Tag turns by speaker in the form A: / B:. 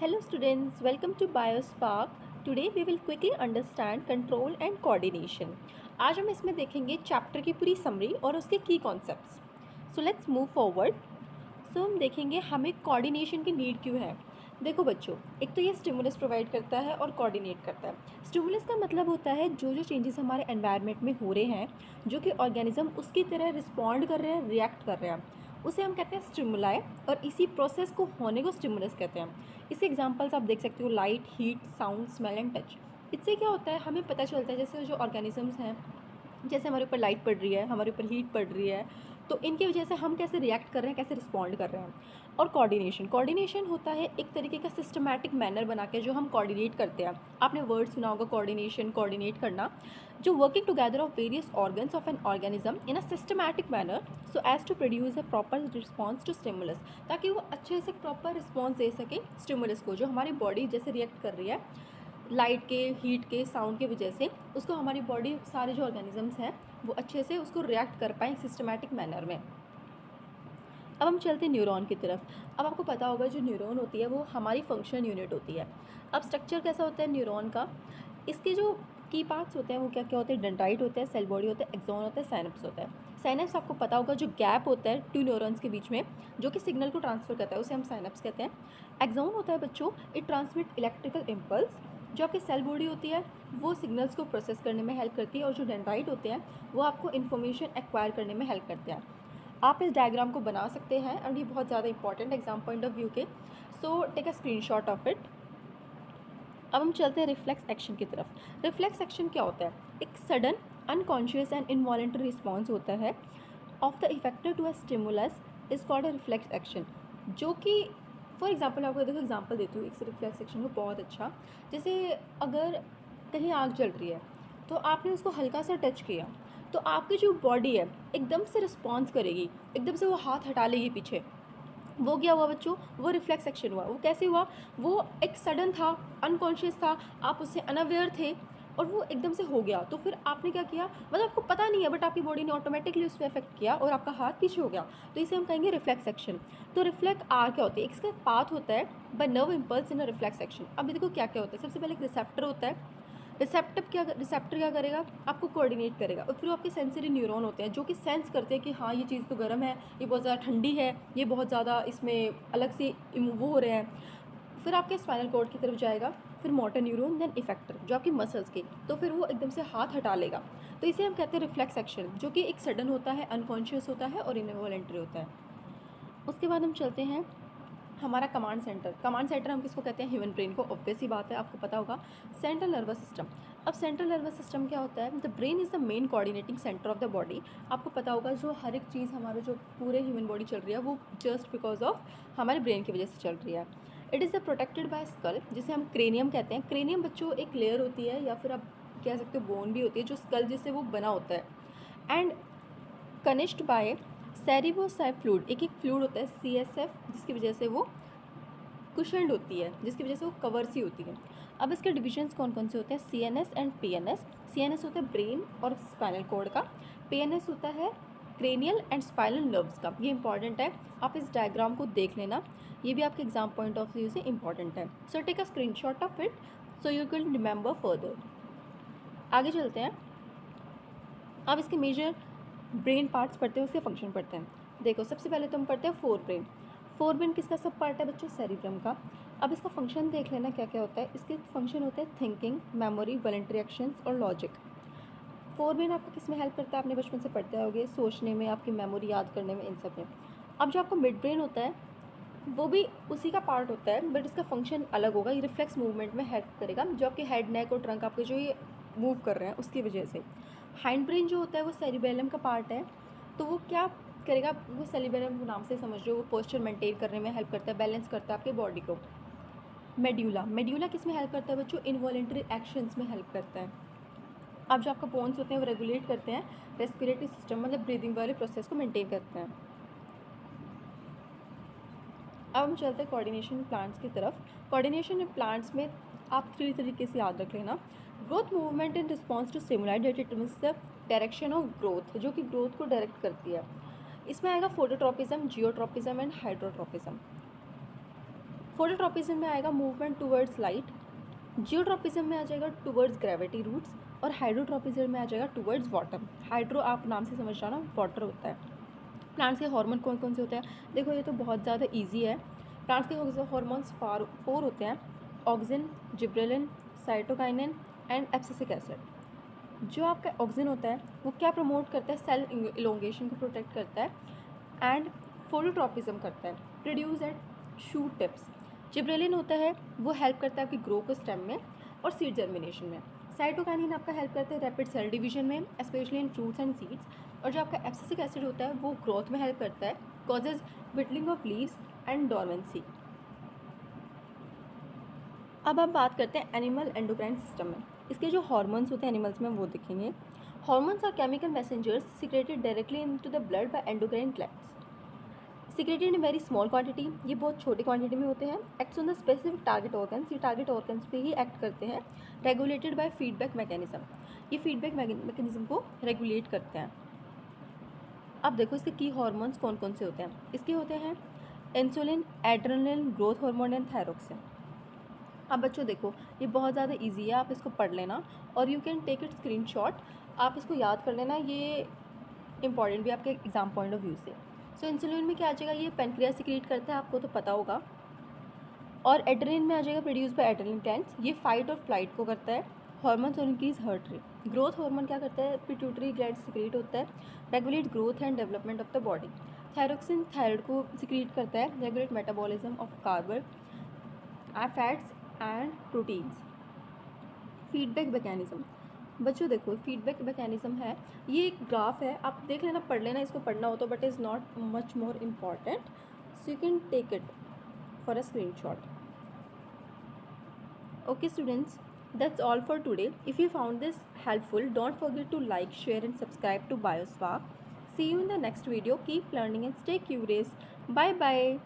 A: Hello students, welcome to BioSpark. Today we will quickly understand control and coordination. आज हम इसमें देखेंगे chapter की पूरी समरी और उसके की concepts. So let's move forward. So हम देखेंगे हमें कोऑर्डिनेशन की नीड क्यों है. देखो बच्चों, एक तो ये स्टिमुलस प्रोवाइड करता है और कोऑर्डिनेट करता है. स्टिमुलस का मतलब होता है जो जो चेंजेस हमारे एनवायरनमेंट में हो रहे हैं, जो कि ऑर्गेनिज्म उसकी तरह रिस्पॉन्ड कर रहे हैं, रिएक्ट कर रहे हैं, उसे हम कहते हैं स्टिमुलाई. और इसी प्रोसेस को होने को स्टिमुलस कहते हैं. इसके एग्जांपल्स आप देख सकते हो, light, heat, sound, smell and touch. इससे क्या होता है, हमें पता चलता है जैसे जो ऑर्गेनिजम्स हैं, जैसे हमारे ऊपर लाइट पड़ रही है, हमारे ऊपर हीट पड़ रही है, तो इनकी वजह से हम कैसे रिएक्ट कर रहे हैं, कैसे रिस्पॉन्ड कर रहे हैं. और कोऑर्डिनेशन होता है एक तरीके का सिस्टमैटिक मैनर बना के जो हम कोऑर्डिनेट करते हैं. आपने वर्ड सुना होगा कोऑर्डिनेशन, कोऑर्डिनेट करना, जो working together of various organs of an organism in a systematic manner so as to produce a proper response to stimulus, ताकि वो अच्छे से प्रॉपर रिस्पॉन्स दे सके स्टिमुलस को. जो हमारी बॉडी जैसे रिएक्ट कर रही है लाइट के, हीट के, साउंड की वजह से, उसको हमारी बॉडी, सारे जो ऑर्गेनिजम्स हैं, वो अच्छे से उसको रिएक्ट कर पाएँ सिस्टमैटिक मैनर में. अब हम चलते हैं न्यूरॉन की तरफ. अब आपको पता होगा जो न्यूरॉन होती है वो हमारी फंक्शन यूनिट होती है. अब स्ट्रक्चर कैसा होता है न्यूरॉन का, इसके जो की पार्ट्स होते हैं वो क्या क्या होते हैं, डेंड्राइट होता है, सेल बॉडी होता है, एक्सॉन होता है, साइनेप्स होता है. साइनेप्स आपको पता होगा जो गैप होता है टू न्यूरॉन्स के बीच में जो कि सिग्नल को ट्रांसफर करता है, उसे हम साइनेप्स कहते हैं. एक्सॉन होता है बच्चों, इट ट्रांसमिट इलेक्ट्रिकल इम्पल्स. जो आपकी सेल बॉडी होती है वो सिग्नल्स को प्रोसेस करने में हेल्प करती है, और जो डेंड्राइट होते हैं वो आपको इन्फॉर्मेशन एक्वायर करने में हेल्प करते हैं. आप इस डायग्राम को बना सकते हैं और ये बहुत ज़्यादा important exam point of view के. So take a screenshot of it. अब हम चलते हैं रिफ्लेक्स एक्शन की तरफ. रिफ्लेक्स एक्शन क्या होता है, एक sudden, unconscious and involuntary response होता है of the effector to a stimulus is called a reflex action. जो कि फॉर एग्जाम्पल, आपको देखो एग्जाम्पल देती हूँ एक रिफ्लेक्स एक्शन को बहुत अच्छा. जैसे अगर कहीं आग जल रही है तो आपने उसको हल्का सा टच किया, तो आपकी जो बॉडी है एकदम से रिस्पॉन्स करेगी, एकदम से वो हाथ हटा लेगी पीछे. वो क्या हुआ बच्चों, वो रिफ्लेक्स एक्शन हुआ. वो कैसे हुआ, वो एक सडन था, अनकॉन्शियस था, आप उससे अनअवेयर थे और वो एकदम से हो गया. तो फिर आपने क्या किया, मतलब आपको पता नहीं है बट आपकी बॉडी ने ऑटोमेटिकली उस पर इफेक्ट किया और आपका हाथ पीछे हो गया. तो इसे हम कहेंगे रिफ्लेक्स एक्शन. तो रिफ्लेक्ट आर क्या होती है, इसका पाथ होता है by nerve impulse in a reflex action. अब देखो क्या क्या होता है. सबसे पहले एक रिसेप्टर होता है. रिसेप्टर क्या करेगा, आपको कोऑर्डिनेट करेगा. और फिर आपके सेंसरी न्यूरॉन होते हैं जो कि सेंस करते हैं कि हाँ ये चीज़ तो गर्म है, ये बहुत ज़्यादा ठंडी है, ये बहुत ज़्यादा इसमें अलग से वो हो रहे हैं. फिर आपके स्पाइनल कॉर्ड की तरफ जाएगा, फिर मोटर न्यूरॉन, देन इफेक्टर जो आपकी मसल्स के, तो फिर वो एकदम से हाथ हटा लेगा. तो इसे हम कहते हैं रिफ्लेक्स एक्शन, जो कि एक सडन होता है, अनकॉन्शियस होता है और इनवॉलेंटरी होता है. उसके बाद हम चलते हैं हमारा कमांड सेंटर. कमांड सेंटर हम किसको कहते हैं, ह्यूमन ब्रेन को. ऑब्वियस ही बात है, आपको पता होगा. Central nervous system. अब सेंट्रल नर्वस सिस्टम क्या होता है, the brain is the main coordinating centre of the body. आपको पता होगा जो हर एक चीज़ हमारे जो पूरे ह्यूमन बॉडी चल रही है वो जस्ट बिकॉज ऑफ हमारे ब्रेन की वजह से चल रही है. It is the protected by skull, जिसे हम क्रेनियम कहते हैं. क्रेनियम बच्चों एक लेयर होती है या फिर आप कह सकते हो बोन भी होती है, जो स्कल जिससे वो बना होता है. एंड कनिश्ड बाय सेरिबोसाइड फ्लूइड, एक फ्लूइड होता है CSF, जिसकी वजह से वो कुशल्ड होती है, जिसकी वजह से वो कवर सी होती है. अब इसके डिविजन्स कौन कौन से होते हैं, CNS एंड PNS. CNS होता है ब्रेन और स्पाइनल कॉर्ड का. PNS होता है क्रेनियल एंड स्पाइनल नर्व्स का. ये इंपॉर्टेंट है, आप इस डायग्राम को देख लेना, ये भी आपके एग्जाम पॉइंट ऑफ व्यू से इंपॉर्टेंट है. So take a screenshot of it so you can remember further. आगे चलते हैं. अब इसके मेजर ब्रेन पार्ट्स पढ़ते हैं, उसके फंक्शन पढ़ते हैं. देखो सबसे पहले तो हम पढ़ते हैं फोर ब्रेन. फोर ब्रेन किसका सब पार्ट है बच्चों, सेरिब्रम का. अब इसका फंक्शन देख लेना क्या क्या होता है. इसके फंक्शन होते हैं थिंकिंग, मेमोरी, वॉलंटरी एक्शंस और लॉजिक. फोर ब्रेन आपको किस में हेल्प करता है, आपने बचपन से पढ़ते होगे, सोचने में, आपकी मेमोरी याद करने में, इन सब में. अब जो आपका मिड ब्रेन होता है वो भी उसी का पार्ट होता है बट इसका फंक्शन अलग होगा. ये रिफ्लेक्स मूवमेंट में हेल्प करेगा, जो आपके हेड, नेक और ट्रंक आपके जो ये मूव कर रहे हैं उसकी वजह से. हाइंड ब्रेन जो होता है वो सेरिबेलम का पार्ट है. तो वो क्या करेगा, वो सेरिबेलम नाम से समझ लो, वो पोस्चर मेंटेन करने में हेल्प करता है, बैलेंस करता है आपके बॉडी को. मेड्यूला किस में हेल्प करता है बच्चों, इनवॉलेंटरी एक्शंस में हेल्प करता है. अब जो आपका बोन्स होते हैं वो रेगुलेट करते हैं रेस्पिरेटरी सिस्टम, मतलब ब्रीदिंग वाले प्रोसेस को मेंटेन करते हैं. अब हम चलते हैं कोऑर्डिनेशन प्लांट्स की तरफ. कोऑर्डिनेशन इन प्लांट्स में आप थ्री तरीके से याद रख लेना. Growth movement in response to stimuli that determines the direction of growth, जो कि ग्रोथ को डायरेक्ट करती है. इसमें आएगा phototropism, geotropism and hydrotropism. Phototropism में आएगा मूवमेंट टूवर्ड्स लाइट, जियोट्रॉपिज्म में आ जाएगा टूवर्ड्स ग्रेविटी रूट्स, और हाइड्रोट्रॉपिज्म में आ जाएगा टूवर्ड्स वाटर। हाइड्रो आप नाम से समझ जाना, वाटर होता है। प्लांट्स के हार्मोन कौन कौन से होते हैं? देखो ये तो बहुत ज़्यादा ईजी है। प्लांट्स के हार्मोन्स 4 होते हैं, auxin, gibberellin, cytokinin and abscisic acid. जो आपका ऑक्सिन होता है वो क्या प्रमोट करता है? सेल इलोंगेशन को प्रोटेक्ट करता है एंड फोटोट्रॉपिज्म करता है, produce at shoot tips. Gibberellin होता है वो हेल्प करता है आपकी ग्रो को स्टेम में और सीड जर्मिनेशन में। साइटोकाइनिन आपका हेल्प करता है रैपिड सेल डिवीजन में, specially in fruits and seeds. और जो आपका एब्सिसिक एसिड होता है वो ग्रोथ में हेल्प करता है, causes wilting of leaves and dormancy. अब हम बात करते हैं एनिमल एंडोक्राइन सिस्टम में। इसके जो हार्मोन्स होते हैं एनिमल्स में वो देखेंगे। Hormones are chemical messengers secreted directly into the blood by endocrine glands, secreted in very small quantity. ये बहुत छोटी क्वांटिटी में होते हैं। Acts on the specific target organs, ये टारगेट ऑर्गन्स पे ही एक्ट करते हैं। रेगुलेटेड बाय फीडबैक मैकेनिज्म, ये फीडबैक मैकेनिज्म को रेगुलेट करते हैं। अब देखो इसके की हार्मोन्स कौन कौन से होते हैं। इसके होते हैं insulin, adrenaline, growth hormone and thyroxine. अब बच्चों देखो ये बहुत ज़्यादा इजी है, आप इसको पढ़ लेना और you can take it screenshot, आप इसको याद कर लेना, ये इंपॉर्टेंट भी आपके एग्जाम पॉइंट ऑफ व्यू से। सो इंसुलिन में क्या आ जाएगा? ये पेनक्रियास सिक्रीट करता है, आपको तो पता होगा। और एड्रेनलिन में आ जाएगा प्रोड्यूस बाय एड्रेनलिन ग्लैंड्स, ये फाइट और फ्लाइट को करता है। हार्मोन्स और increase heart rate. Growth hormone क्या करता है? पिट्यूटरी ग्लैंड सिक्रीट होता है, regulate growth and development of the body. Thyroxine thyroid को सिक्रीट करता है, regulate metabolism of carbon, fats and proteins. Feedback mechanism, बच्चों देखो फीडबैक मैकेनिज्म है, ये एक ग्राफ है, आप देख लेना, पढ़ लेना, इसको पढ़ना हो तो, but is not much more important, so you can take it for a screenshot. Okay students, that's all for today. If you found this helpful, don't forget to like, share and subscribe to BioSpark. See you in the next video. Keep learning and stay curious. Bye bye.